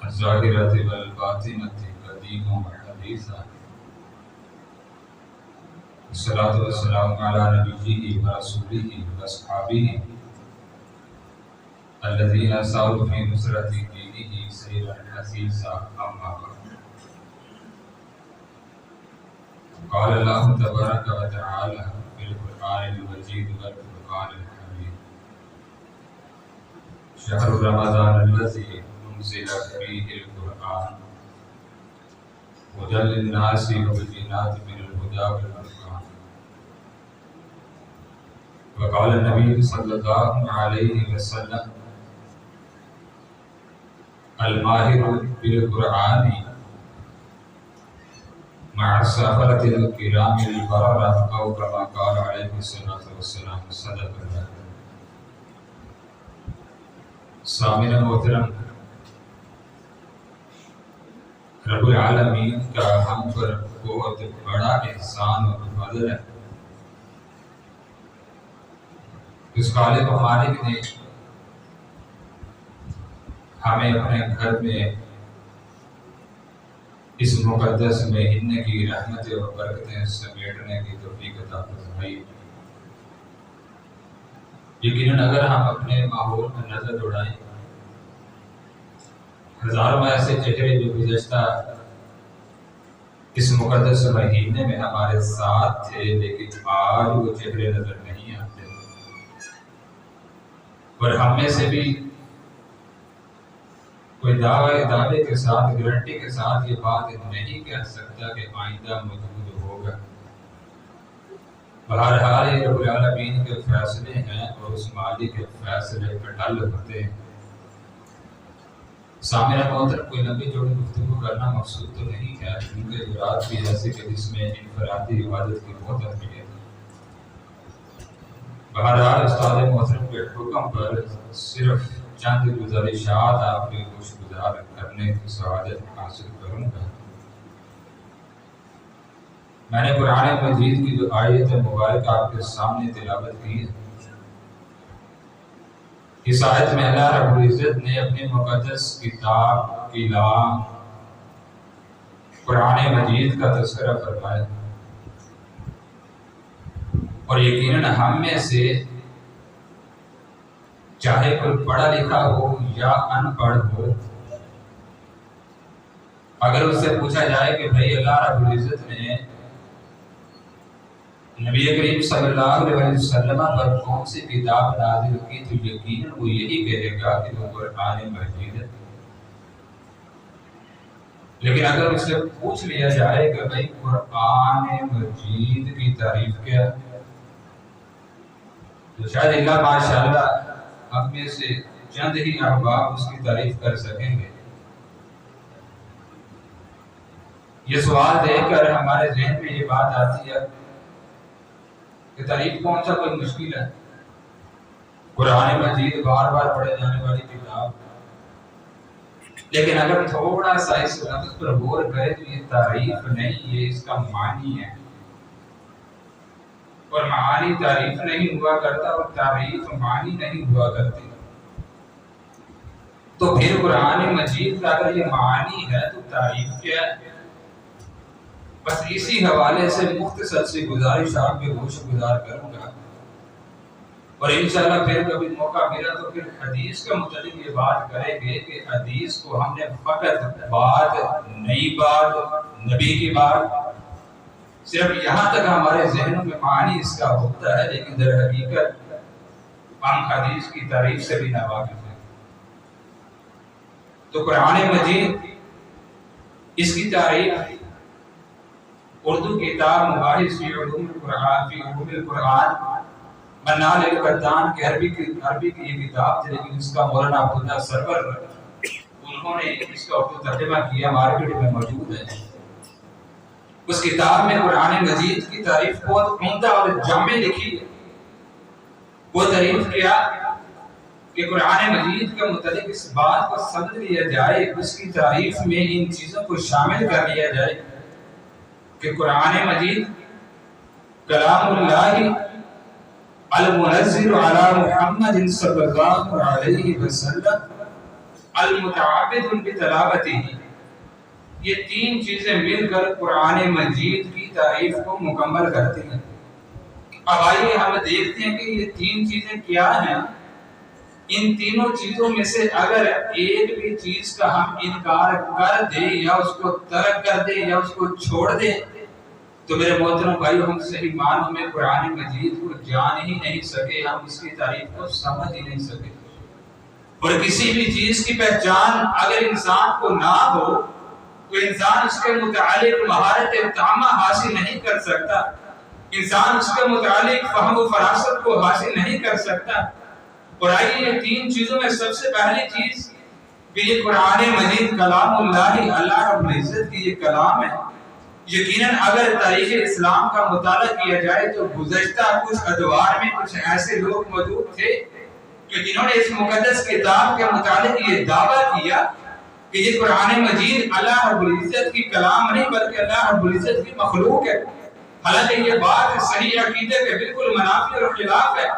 الظاہرۃ والباطنۃ قدیما وحدیثا الصلاۃ والسلام علی نبیہ ورسولہ واصحابہ الذین ساروا فی نصرۃ دینہ سیرا حثیثا اما بعد قال اللہ تبارک و تعالی فی القرآن المجید والفرقان الحمید شہر رمضان الذی انزل فیہ القرآن هدی للناس وبینات من الہدی والفرقان وقال النبی صلی اللہ علیہ وسلم الماہر بالقرآن مع السفرة الكرام البررة او كما قال علیہ الصلاۃ والسلام صدق اللہ۔ سامعین محترم، رب العالمین کا ہم پر بہت بڑا احسان و فضل ہے۔ اس خالق و مالک نے ہمیں اپنے گھر میں اس مقدس مہینے کی رحمتیں اور برکتیں سمیٹنے کی توفیق عطا فرمائی۔ یقیناً اگر ہم اپنے ماحول میں نظر دوڑائیں، ہزاروں ایسے چہرے جو گزشتہ اس مقدس مہینے میں ہمارے ساتھ تھے، لیکن آج وہ چہرے نظر نہیں آتے، اور ہم میں سے بھی کوئی دعوے کے ساتھ، گارنٹی کے ساتھ یہ بات نہیں کہہ سکتا کہ آئندہ موجود ہوگا۔ بہرحال یہ رب العالمین کے فیصلے ہیں اور اس مالک کے فیصلے پر ٹل ہوتے ہیں۔ سامعین محترم، کوئی لمبی چوڑی گفتگو کرنا مقصود تو نہیں ہے، کیونکہ جو رات بھی ایسی کہ جس میں انفرادی عبادت کی بہت اہمیت ہے۔ بہرحال استاد محترم کے حکم پر صرف چند گزارشات آپ کے گوش گزار کرنے کی سعادت حاصل کروں گا۔ میں نے قرآن مجید کی جو آیت مبارک آپ کے سامنے تلاوت کی ہے، اس آیت میں اللہ رب العزت نے اپنی مقدس کتاب کلام قرآن مجید کا تذکرہ فرمایا، اور یقیناً ہم میں سے چاہے کوئی پڑھا لکھا ہو یا ان پڑھ ہو، اگر اس سے پوچھا جائے کہ بھائی اللہ رب العزت نے نبی کریم صلی اللہ علیہ وسلم پر کون سی کتاب نازل کی، تو یقیناً وہ یہی کہے گا کہ وہ قرآن مجید ہے۔ لیکن اگر اس سے پوچھ لیا جائے کہ بھائی قرآن مجید کی تعریف کیا ہے، تو شاید اللہ ماشاءاللہ ہم میں سے چند ہی احباب اس کی تعریف کر سکیں گے۔ یہ سوال دیکھ کر ہمارے ذہن میں یہ بات آتی ہے کہ تعریف کون سا کوئی مشکل ہے؟ قرآن مجید بار بار پڑھے جانے والی کتاب، لیکن اگر تھوڑا سا اس لفظ پر غور کرے تو یہ تعریف نہیں، یہ اس کا معنی ہے، اور معانی تعریف نہیں ہوا کرتا اور تعریف معنی نہیں ہوا کرتی۔ تو پھر قرآن مجید کا اگر یہ معنی ہے تو تعریف کیا ہے؟ بس اسی حوالے سے مختصر سی گزارش آپ کے گوش گزار کروں گا، اور انشاءاللہ پھر کبھی موقع ملا تو پھر حدیث کے متعلق یہ بات کریں گے کہ حدیث کو ہم نے فقط بات، نئی بات، نبی کی بات، صرف یہاں تک ہمارے ذہنوں میں معنی اس کا ہوتا ہے، لیکن در حقیقت ہم حدیث کی تعریف سے بھی ناواقف ہیں۔ تو قرآن مجید، اس کی تعریف اردو کتاب مباحث فی علوم القرآن منال القطان کے عربی کی یہ کتاب تھی، لیکن اس کا مولانا عبداللہ سرور انہوں نے اس کا اردو ترجمہ کیا، مارکیٹ میں موجود ہے۔ اس کتاب میں قرآن مجید کی تعریف بہت عمدہ اور جامع لکھی ہے۔ وہ تعریف کیا کہ قرآن مجید کے متعلق اس بات کو سمجھ لیا جائے، اس کی تعریف میں ان چیزوں کو شامل کر لیا جائے کہ قرآن مجید کلام اللہ المنزل علی محمد صلی اللہ علیہ وسلم المتعبد بتلاوتہ، یہ تین چیزیں مل کر قرآن مجید کی تعریف کو مکمل کرتی ہیں۔ اب آئیے ہم دیکھتے ہیں کہ یہ تین چیزیں کیا ہیں۔ ان تینوں چیزوں میں سے اگر ایک بھی چیز کا ہم انکار کر دیں یا اس کو ترک کر دیں یا اس کو چھوڑ دیں تو میرے محترم بھائیو ہم صحیح معنوں میں قرآن مجید کو جان ہی نہیں سکے، ہم اس کی تعریف کو سمجھ ہی نہیں سکے۔ اور کسی بھی چیز کی پہچان اگر انسان کو نہ ہو تو انسان اس کے متعلق مہارت تامہ حاصل نہیں کر سکتا، انسان اس کے متعلق فہم و فراست کو حاصل نہیں کر سکتا۔ اور آئیے یہ تین چیزوں میں سب سے پہلی چیز کہ یہ قرآن مجید کلام اللہ، اللہ رب العزت کی یہ کلام ہے۔ یقیناً اگر تاریخ اسلام کا مطالعہ کیا جائے تو گزشتہ کچھ ادوار میں کچھ ایسے لوگ موجود تھے کہ جنہوں نے اس مقدس کتاب کے متعلق یہ دعویٰ کیا کہ یہ قرآن مجید اللہ رب العزت کی کلام نہیں بلکہ اللہ رب العزت کی مخلوق ہے، حالانکہ یہ بات صحیح عقیدے کے بالکل منافی اور خلاف ہے۔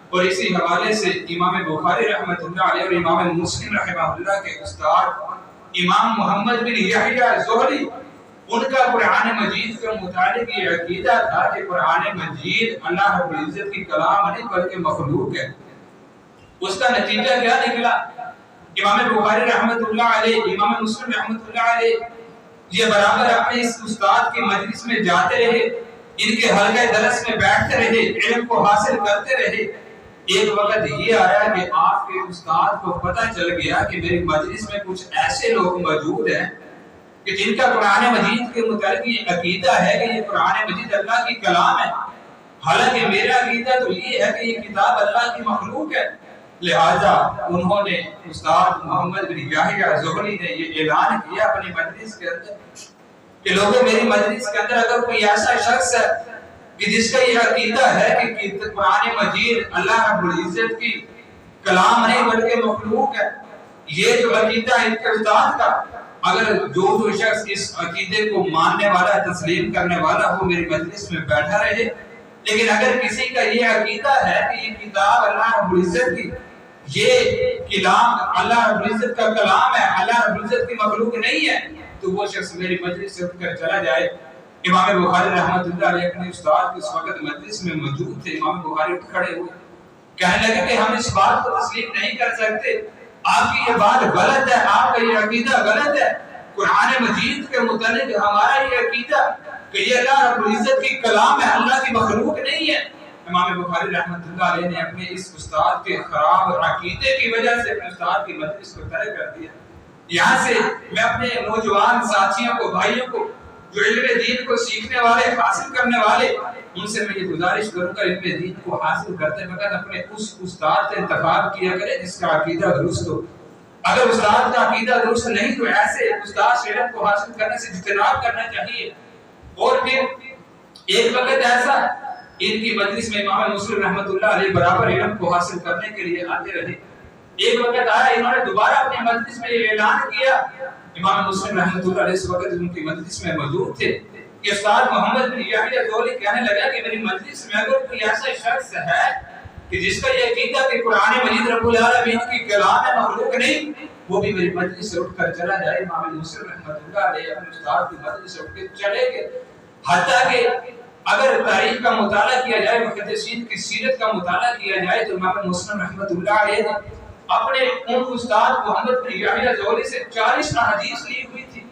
اور اسی حوالے سے امام بخاری رحمۃ اللہ علیہ اور امام مسلم رحمہ اللہ کے استاد امام محمد بن یحییٰ زہری، ان کا قرآن مجید کے متعلق یہ عقیدہ تھا کہ قرآن مجید اللہ رب العزت کی کلام نہیں بلکہ مخلوق ہے۔ اس کا نتیجہ کیا نکلا؟ امام بخاری رحمۃ اللہ علیہ، امام مسلم رحمۃ اللہ علیہ یہ برابر اپنے اس استاد کی مجلس میں جاتے رہے، ان کے حلقہ درس میں بیٹھتے رہے، علم کو حاصل کرتے رہے۔ ایک وقت یہ آیا کہ آپ کے استاد کو پتہ چل گیا کہ میری مجلس میں کچھ ایسے لوگ موجود ہیں کہ جن کا قرآن مجید کے متعلق یہ عقیدہ ہے کہ یہ قرآن مجید اللہ کی کلام ہے، حالانکہ میرا عقیدہ تو یہ ہے کہ یہ کتاب اللہ کی مخلوق ہے۔ لہذا انہوں نے استاد محمد بن یحییٰ زہری نے یہ اعلان کیا اپنی مجلس کے اندر کہ لوگوں میری مجلس کے اندر اگر کوئی ایسا شخص ہے کہ جس کا یہ عقیدہ ہے کہ قرآن مجید اللہ رب العزت کی کلام نہیں بلکہ مخلوق ہے، یہ جو عقیدہ ہے ان کے استاد کا، اگر جو شخص اس عقیدے کو ماننے والا، تسلیم کرنے والا ہو میری مجلس میں بیٹھا رہے، لیکن اگر کسی کا یہ عقیدہ ہے کہ یہ کتاب اللہ رب العزت کی، یہ کلام اللہ رب العزت کا کلام ہے، اللہ رب العزت کی مخلوق نہیں ہے، تو وہ شخص میری مجلس سے اٹھ کر چلا جائے۔ امام بخاری رحمۃ اللہ علیہ اپنے استاد اس وقت مجلس میں موجود تھے۔ امام بخاری اٹھ کھڑے ہوئے، کہنے لگے کہ ہم اس بات کو تسلیم نہیں کر سکتے، آپ کی یہ بات غلط ہے، آپ کا یہ عقیدہ غلط ہے۔ قرآن مجید کے متعلق ہمارا یہ عقیدہ کہ یہ اللہ رب العزت کی کلام ہے، اللہ کی مخلوق نہیں ہے۔ امام بخاری رحمۃ اللہ علیہ نے اپنے اس استاد کے خراب عقیدے کی وجہ سے اپنے استاد کی مجلس کو ترک کر دیا۔ یہاں سے میں اپنے نوجوان ساتھیوں کو، بھائیوں کو جو علم دین کو سیکھنے والے، حاصل کرنے والے، ان سے میں یہ گزارش کروں گا علم دین کو حاصل کرتے وقت اپنے اس استاد سے انتخاب کیا کرے جس کا عقیدہ درست ہو۔ اگر استاد کا عقیدہ درست نہیں تو ایسے استاد سے علم کو حاصل کرنے سے اجتناب کرنا چاہیے۔ اور پھر ایک وقت ایسا ان کی مجلس میں امام مسلم رحمۃ اللہ علیہ برابر علم کو حاصل کرنے کے لیے آتے رہے۔ ایک وقت آیا انہوں نے دوبارہ اپنی مجلس میں یہ اعلان کیا، امام مسلم رحمۃ اللہ علیہ اس وقت ان کی مجلس میں موجود تھے کہ استاد محمد بن یحییٰ زہری کہنے لگا کہ میری مجلس میں اگر کوئی ایسا شخص ہے کہ جس کا یہ عقیدہ کہ قرآن مجید رب العالمین کی کلام ہے، مخلوق نہیں، وہ بھی میری مجلس سے اٹھ کر چلا جائے۔ امام مسلم رحمۃ اللہ علیہ اپنے استاد کی مجلس سے اٹھ کے چلے گئے، حتیٰ کہ اگر تاریخ کا مطالعہ کیا جائے، محدثین کی سیرت کا مطالعہ کیا جائے تو امام مسلم رحمۃ اللہ علیہ نے اپنے ان استاد محمد بن یحییٰ زہری سے 40 احادیث لی ہوئی تھی،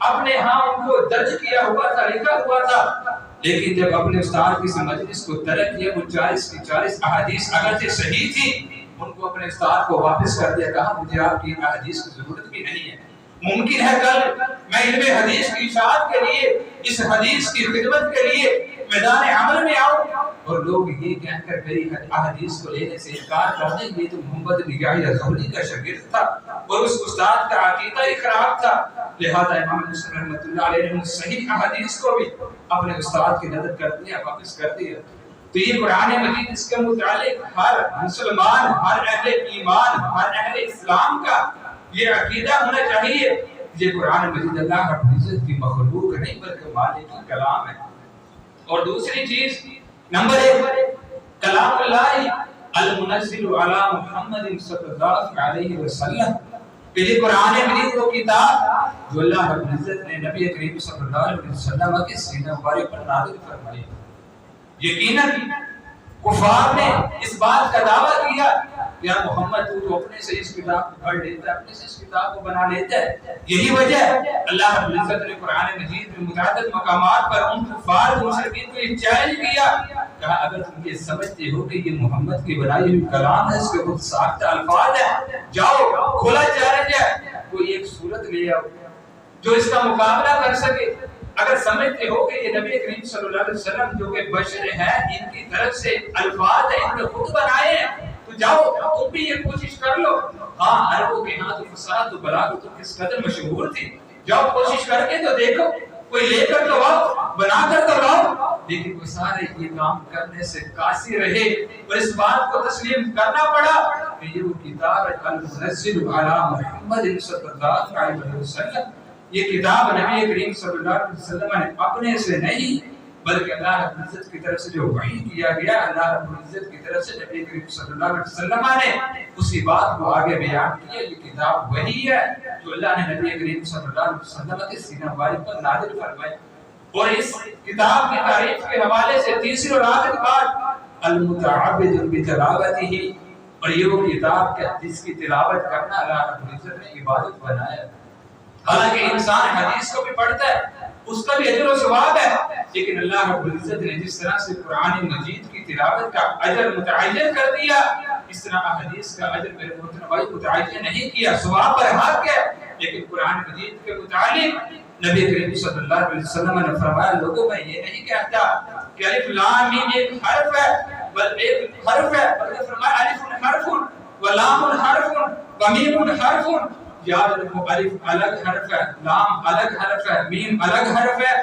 اپنے ہاں ان کو درج کیا ہوا تھا، لکھا ہوا تھا، لیکن جب اپنے استاد کی مجلس کو ترک کیا، وہ 40 کی 40 احادیث اگرچہ صحیح تھی، ان کو اپنے استاد کو واپس کر دیا، کہا مجھے آپ کی احادیث کی ضرورت بھی نہیں ہے، ممکن ہے کل میں علم حدیث کی اشاعت کے لیے، اس حدیث کی خدمت کے لیے میدان عمل میں آؤں اور لوگ یہ کہہ کر میری احادیث کو لینے سے انکار کر دیں یہ تو محمد بن یحییٰ زہری کا شاگرد تھا اور اس استاد کا عقیدہ ہی خراب تھا۔ لہذا امام مسلم رحمۃ اللہ علیہ نے صحیح احادیث کو بھی اپنے استاد کی نظر کر دیا، واپس کر دیا۔ تو یہ قرآن مجید اس کے متعلق ہر مسلمان، ہر اہل ایمان، ہر اہل اسلام کا یہ عقیدہ ہونا چاہیے، یہ قرآن مجید اللہ رب العزت کی مخلوق نہیں بلکہ مالک کی کلام ہے۔ اور دوسری چیز نمبر 1 کلام اللہ المنزل علی محمد صلی اللہ علیہ وسلم، کہ یہ قرآن مجید وہ کتاب جو اللہ رب العزت نے نبی کریم صلی اللہ علیہ وسلم کے سینہ مبارک پر نازل فرمائی. یقیناً کفار نے اس بات کا دعویٰ کیا یا محمد تو اپنے سے اس کتاب کو پڑھ لیتا ہے, اپنے سے اس کتاب کو بنا لیتا ہے. یہی وجہ ہے اللہ رب العزت نے قرآن مجید میں متعدد مقامات پر ان کفار مشرکین کو یہ چیلنج کیا, کہا اگر تم یہ سمجھتے ہو کہ یہ محمد کی بنائی ہوئی کلام ہے, اس کے خود ساختہ الفاظ ہیں, جاؤ کھلا چیلنج ہے, کوئی ایک صورت لے آؤ جو اس کا مقابلہ کر سکے. اگر سمجھتے ہو کہ یہ نبی کریم صلی اللہ علیہ وسلم جو کہ بشر ہیں, ان کی طرف سے الفاظ ہیں, ان نے خود بنائے ہیں, تو جاؤ تم بھی یہ کوشش کر لو. ہاں عربوں کے ہاں تو فصاحت و بلاغت تو کس قدر مشہور تھی, جاؤ کوشش کر کے تو دیکھو, کوئی لے کر تو آؤ, بنا کر تو لاؤ. لیکن وہ سارے یہ کام کرنے سے قاصر رہے اور اس بات کو تسلیم کرنا پڑا کہ یہ وہ کتاب المنزل علی محمد صلی اللہ علیہ وسلم, یہ کتاب نبی کریم صلی اللہ علیہ وسلم نے اپنے سے نہیں بلکہ اللہ رب العزت کی طرف سے جو وحی کیا گیا, اللہ رب العزت کی طرف سے نبی کریم صلی اللہ علیہ وسلم نے اسی بات کو آگے بیان کیا. یہ کتاب وہی ہے جو اللہ نے نبی کریم صلی اللہ علیہ وسلم کے سینہ مبارک پر نازل فرمائی. اور اس کتاب کی تعریف کے حوالے سے تیسری اور آخری بات المتعبد بتلاوتہ, اور یہ وہ کتاب ہے جس کی تلاوت کرنا اللہ رب العزت نے عبادت بنایا. حالانکہ انسان حدیث کو بھی پڑھتا ہے, اس کا بھی اجر و ثواب ہے, لیکن اللہ رب العزت نے جس طرح سے قرآن مجید کی تلاوت کا اجر متعین کر دیا, اس طرح حدیث کا اجر میرے محترم بھائی متعین نہیں کیا. ثواب پر حق ہے, لیکن قرآن مجید کے متعلق نبی کریم صلی اللہ علیہ وسلم نے فرمایا, لوگوں میں یہ نہیں کہتا کہ الف لام میم ایک حرف ہے, بل ایک حرف ہے, بلکہ فرمایا الف حرف و لام حرف و میم حرف. یاد رکھو الف الگ حرف ہے, لام الگ حرف ہے, میم الگ حرف ہے.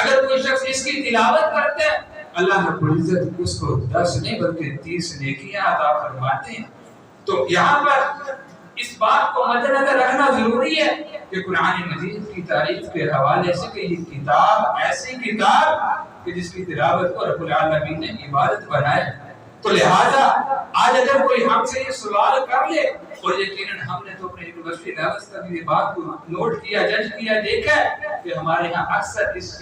اگر کوئی شخص اس کی تلاوت کرتے ہیں اللہ رب العزت اس کو 10 نہیں بلکہ 30 نیکیاں عطا فرماتے ہیں. تو یہاں پر اس بات کو مد نظر رکھنا ضروری ہے کہ قرآن مجید کی تعریف کے حوالے سے کہ یہ کتاب ایسی کتاب کہ جس کی تلاوت کو رب العالمین نے عبادت بنایا. تو لہذا آج اگر کوئی ہم سے یہ سوال کر لے, اور یقیناً ہم نے تو اپنے یونیورسٹی لیول تک یہ بات کو نوٹ کیا, جج کیا, دیکھا کہ ہمارے ہاں اکثر اس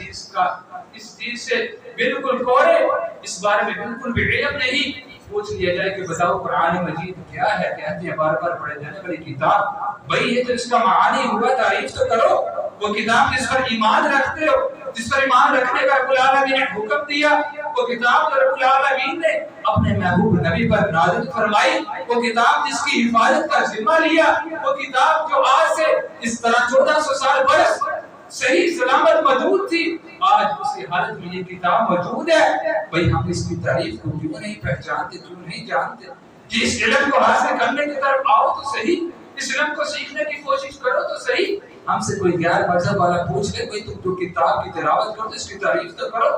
چیز سے بالکل کورے, اس بارے میں بالکل بھی علم نہیں. پوچھ لیا جائے کہ بتاؤ قرآن مجید کیا ہے, کہتے ہیں بار بار پڑھے جانے والی کتاب. بھئی یہ تو اس کا معانی ہوا, تعریف تو کرو. وہ کتاب جس پر ایمان رکھتے ہو, جس پر ایمان رکھنے کا رب العالمین نے حکم دیا, وہ کتاب جو رب العالمین نے اپنے محبوب نبی پر نازل فرمائی, وہ کتاب جس کی حفاظت کا ذمہ لیا, وہ کتاب جو آج سے اس طرح 1400 سال برس صحیح سلامت موجود تھی, آج اسی حالت میں یہ کتاب موجود ہے. بھئی ہم اس کی تعریف کو کیوں نہیں پہچانتے, کیوں نہیں جانتے؟ کہ اس علم کو حاصل کرنے کی طرف آؤ تو صحیح, اس علم کو سیکھنے کی کوشش کرو تو صحیح. ہم سے کوئی غیر مذہب والا پوچھ لے, کوئی تم جو کتاب کی تلاوت کرو تو اس کی تعریف تو کرو.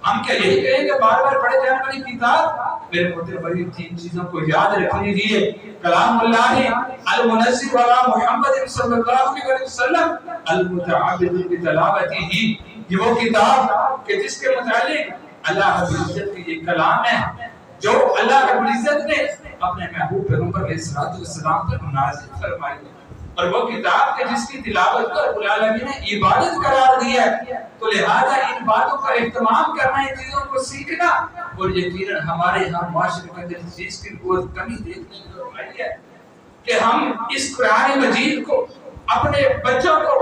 ہم کیا یہی کہیں کہ بار بار پڑھے جانے والی کتاب؟ میرے محترم بھائی 3 چیزوں کو یاد رکھنے لیے کلام اللہ المنزل علی محمد صلی اللہ علیہ وسلم المتعبد بتلاوتہ, یہ وہ کتاب کہ جس کے متعلق اللہ رب العزت کی یہ کلام ہے جو اللہ رب العزت نے اپنے محبوب پیغمبر علیہ الصلوۃ والسلام پر نازل فرمائی, اور وہ کتاب کہ جس کی تلاوت کو رب العالمین نے عبادت قرار دیا ہے. تو لہذا ان باتوں کا اہتمام کرنا, ان چیزوں کو سیکھنا, اور یقیناً ہمارے یہاں معاشرے کے اندر اس چیز کی بہت کمی دیکھنے کو ملی ہے کہ ہم اس قرآن مجید کو اپنے بچوں کو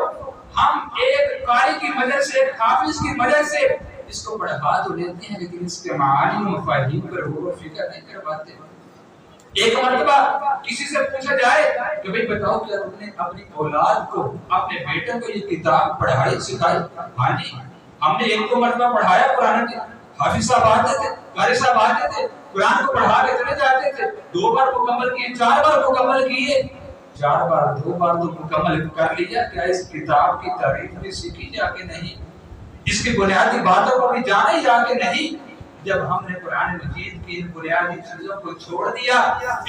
ہم ایک قاری کی مدد سے, ایک حافظ کی مدد سے اس کو پڑھا تو لیتے ہیں, لیکن اس کے معانی و مفاہیم پر غور و فکر نہیں کر پاتے. ایک مرتبہ کسی سے پوچھا جائے کہ بھئی بتاؤ کیا تم نے اپنی اولاد کو, اپنے بیٹے کو یہ کتاب پڑھائی سکھائی؟ ہاں جی, ہم نے 1-2 مرتبہ پڑھایا قرآن کے. حافظ صاحب آتے تھے, قاری صاحب آتے تھے, قرآن کو پڑھا کے چلے جاتے تھے. 2 بار مکمل کیے, 4 بار مکمل کیے, 4 بار 2 بار تو مکمل کر لیا, کیا اس کتاب کی تعریف بھی سیکھی جا کے نہیں, اس کی بنیادی باتوں کو بھی جانے جا کے نہیں؟ جب ہم نے قرآن مجید کی ان بنیادی چیزوں کو چھوڑ دیا,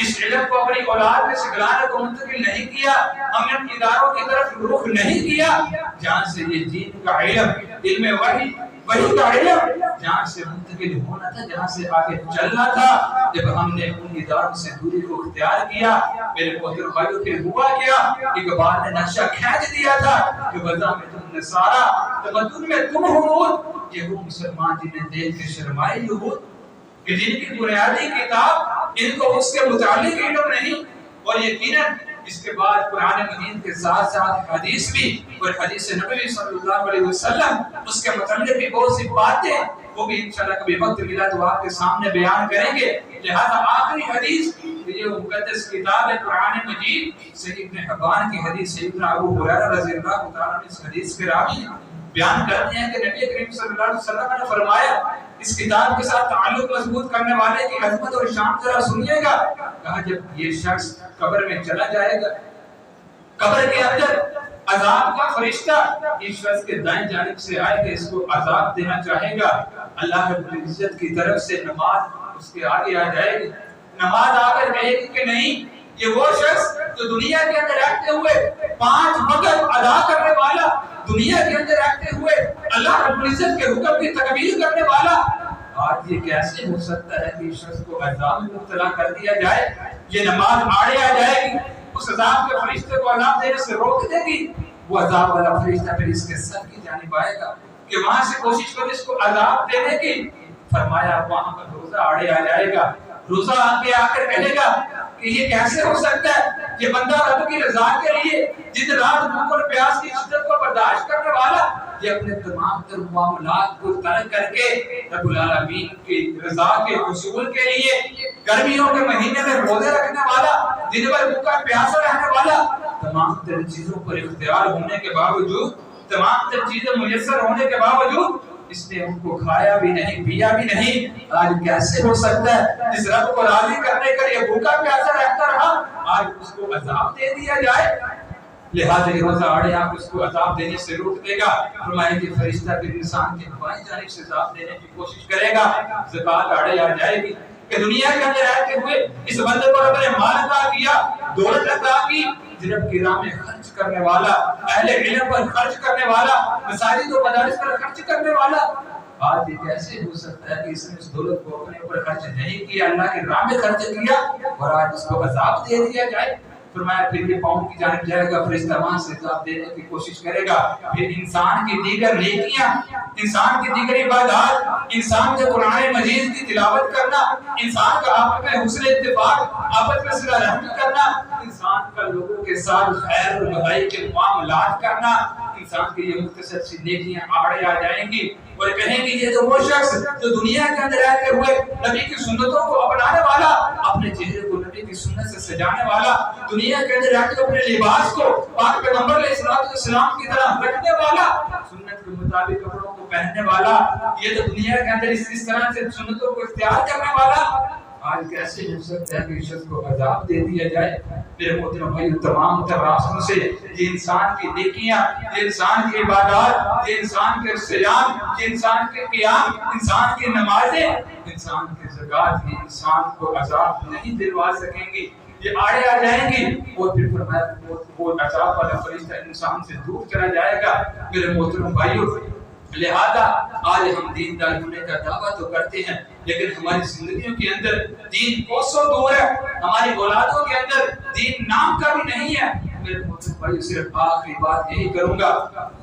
اس علم کو اپنی اولاد میں سکھلانے کو منتقل نہیں کیا, ہم نے ان اداروں کی طرف رخ نہیں کیا جہاں سے یہ دین کا علم, علم وحی کا علم جہاں سے منتقل ہونا تھا، جہاں سے آگے چلنا تھا، جب ہم نے ان اداروں سے دوری کو اختیار کیا، میرے محترم بھائیوں، پھر ہوا کیا؟ اقبال نے نقشہ کھینچ دیا تھا کہ وضع میں تم نصارا، تمدن میں تم ہنود، یہ وہ مسلمان جنہیں دیکھ کے شرمائے یہود، کہ جن کی بنیادی کتاب ان کو اس کے متعلق علم نہیں، اور یقیناً اس کے بعد قرآن مجید کے ساتھ ساتھ حدیث بھی، اور حدیث نبوی صلی اللہ علیہ وسلم اس کے متعلق بھی بہت سی باتیں وہ بھی انشاءاللہ کبھی وقت ملا تو آپ کے سامنے بیان کریں گے۔ لہذا آخری حدیث یہ مقدس کتاب ہے قرآن مجید، صحیح ابن حبان کی حدیث، سیدنا ابو ہریرہ رضی اللہ تعالیٰ عنہ اس حدیث کے راوی بیان کرتے ہیں کہ نبی کریم صلی اللہ علیہ وسلم نے فرمایا اس کتاب کے ساتھ تعلق مضبوط کرنے والے کی عظمت اور شان ذرا سنیے گا۔ کہا جب یہ شخص قبر میں چلا جائے گا، قبر کے اندر عذاب کا فرشتہ اس شخص کے دائیں جانب سے آئے گا، اس کو عذاب دینا چاہے گا، اللہ رب العزت کی طرف سے نماز اس کے آگے آ جائے گی، نماز آ کر کہے گی کہ نہیں، یہ وہ شخص جو دنیا کے اندر رہتے ہوئے 5 وقت ادا کرنے والا، دنیا کے اندر رہتے ہوئے اللہ رب العزت کے حکم کی تکمیل کرنے والا، آج یہ کیسے ہو سکتا ہے کہ اس شخص کو عذاب میں مبتلا کر دیا جائے؟ یہ نماز آڑے آ جائے گی، اس عذاب کے فرشتے کو عذاب دینے سے روک دے گی، وہ عذاب والا فرشتہ پھر اس کے سر کی جانب آئے گا کہ وہاں سے کوشش کرو اس کو عذاب دینے کی۔ فرمایا وہاں پر روزہ آڑے آ جائے گا، روزہ آگے آ کر کہے گا کہ یہ کیسے ہو سکتا ہے، یہ بندہ رب کی رضا کے لیے جن رات بھوک اور پیاس کی شدت کو برداشت کرنے والا، یہ اپنے تمام تر معاملات کو ترک کر کے رب العالمین کی رضا کے حصول کے لیے گرمیوں کے مہینے میں روزے رکھنے والا، دن بھر بھوکا پیاسا رہنے والا، تمام تر چیزوں پر اختیار ہونے کے باوجود، تمام تر چیزیں میسر ہونے کے باوجود اس نے ان کو کھایا بھی نہیں، پیا بھی نہیں، آج کیسے ہو سکتا ہے اس رب کو راضی کرنے کے لیے بھوکا پیاسا رہتا رہا، آج اس کو عذاب دے دیا جائے؟ لہٰذا یہ روزہ آڑے آپ اس کو عذاب دینے سے روک دے گا۔ فرمایا کہ فرشتہ پھر انسان کی بائیں جانب سے عذاب دینے کی کوشش کرے گا، زکوٰۃ آڑے آ جائے گی کہ دنیا کے اندر رہتے ہوئے اس بندے کو رب نے مال عطا کیا، دولت عطا کی، رب کی راہ میں خرچ کرنے والا، اہل علم پر خرچ کرنے والا، مساجد و مدارس پر خرچ کرنے والا، آج یہ کیسے ہو سکتا ہے کہ اس نے اس دولت کو اپنے اوپر خرچ نہیں کیا، اللہ کی راہ میں خرچ کیا، اور آج اس کو عذاب دے دیا جائے؟ فرمایا پھر یہ پاؤں کی جانب جائے گا، فرشتہ وہاں سے عذاب دینے کی کوشش کرے گا، پھر انسان کی دیگر نیکیاں، انسان کی دیگر عبادات، انسان کے قرآن مجید کی تلاوت کرنا، انسان کا آپس میں حسن اتفاق، آپس میں صلہ رحمی کرنا، انسان کا لوگوں کے ساتھ خیر و بھلائی کے معاملات کرنا، انسان کی یہ مختصر سی نیکیاں آڑے آ جائیں گی اور کہیں گے یہ تو وہ شخص جو دنیا کے اندر رہتے ہوئے نبی کی سنتوں کو اپنانے والا، اپنے چہرے کو نبی کی سنت سے سجانے والا، دنیا کے اندر رہتے ہوئے اپنے لباس کو پاک پیغمبر علیہ السلام کی طرح رکھنے والا، سنت کے مطابق کپڑوں کو پہننے والا، یہ تو دنیا کے اندر اس طرح سے سنتوں کو اختیار کرنے والا، آج کیسے ہو سکتا ہے کہ اس شخص کو عذاب دے دیا جائے؟ میرے محترم بھائی، تمام تر راستوں سے یہ انسان کی نیکیاں، یہ انسان کی عبادات، یہ انسان کے صیام، یہ انسان کے قیام، انسان کی نمازیں، انسان کی زکوٰۃ، یہ انسان کو عذاب نہیں دلوا سکیں گی، یہ آڑے آ جائیں گی، اور پھر فرمایا وہ عذاب والا فرشتہ انسان سے دور چلا جائے گا۔ میرے محترم بھائیوں، لہذا آج ہم دیندار ہونے کا دعویٰ تو کرتے ہیں، لیکن ہماری زندگیوں کے اندر دین کوسوں دور ہے، ہماری اولادوں کے اندر دین نام کا بھی نہیں ہے۔ میرے محترم بھائی، صرف آخری بات یہی کروں گا،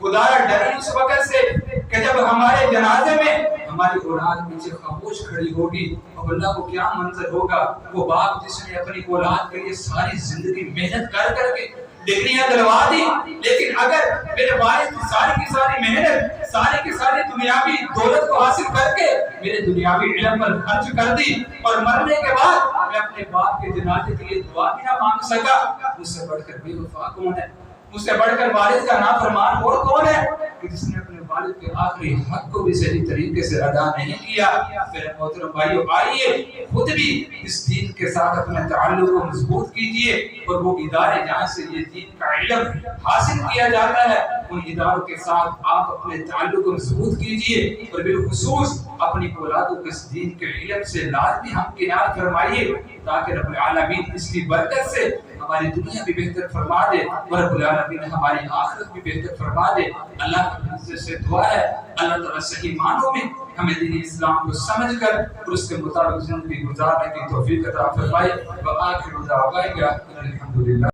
خدایا ڈری اس وقت سے کہ جب ہمارے جنازے میں ہماری اولاد پیچھے خاموش کھڑی ہوگی، اب اللہ کو کیا منظر ہوگا؟ وہ باپ جس نے اپنی اولاد کے لیے ساری زندگی محنت کر کے ڈگریاں دلوا دی، لیکن اگر میرے والد کی ساری محنت، ساری کی ساری دنیاوی دولت کو حاصل کر کے میرے دنیاوی علم پر خرچ کر دی اور مرنے کے بعد میں اپنے باپ کے جنازے کے لیے دعا بھی نہ مانگ سکا، مجھ سے بڑھ کر بے وفا کون ہے؟ مجھ سے بڑھ کر والد کا نافرمان اور کون ہے کہ جس نے اپنے والد کے آخری حق کو بھی صحیح طریقے سے ادا نہیں کیا؟ میرے محترم بھائیو، آئیے خود بھی اس دین کے ساتھ اپنے تعلق کو مضبوط کیجئے، اور وہ ادارے جہاں سے یہ دین کا علم حاصل کیا جاتا ہے ان اداروں کے ساتھ آپ اپنے تعلق کو مضبوط کیجئے، اور بالخصوص اپنی اولادوں کو اس دین کے علم سے لازمی ہمکنار فرمائیے، تاکہ رب العالمین اس کی برکت سے ہماری دنیا بھی بہتر فرما دے اور رب العالمین ہماری آخرت بھی بہتر فرما دے۔ اللہ کی سے دعا ہے اللہ تعالیٰ صحیح معنوں میں ہمیں دین اسلام کو سمجھ کر اور اس کے مطابق زندگی گزارنے کی توفیق عطا فرمائے۔ وآخر دعوانا الحمدللہ۔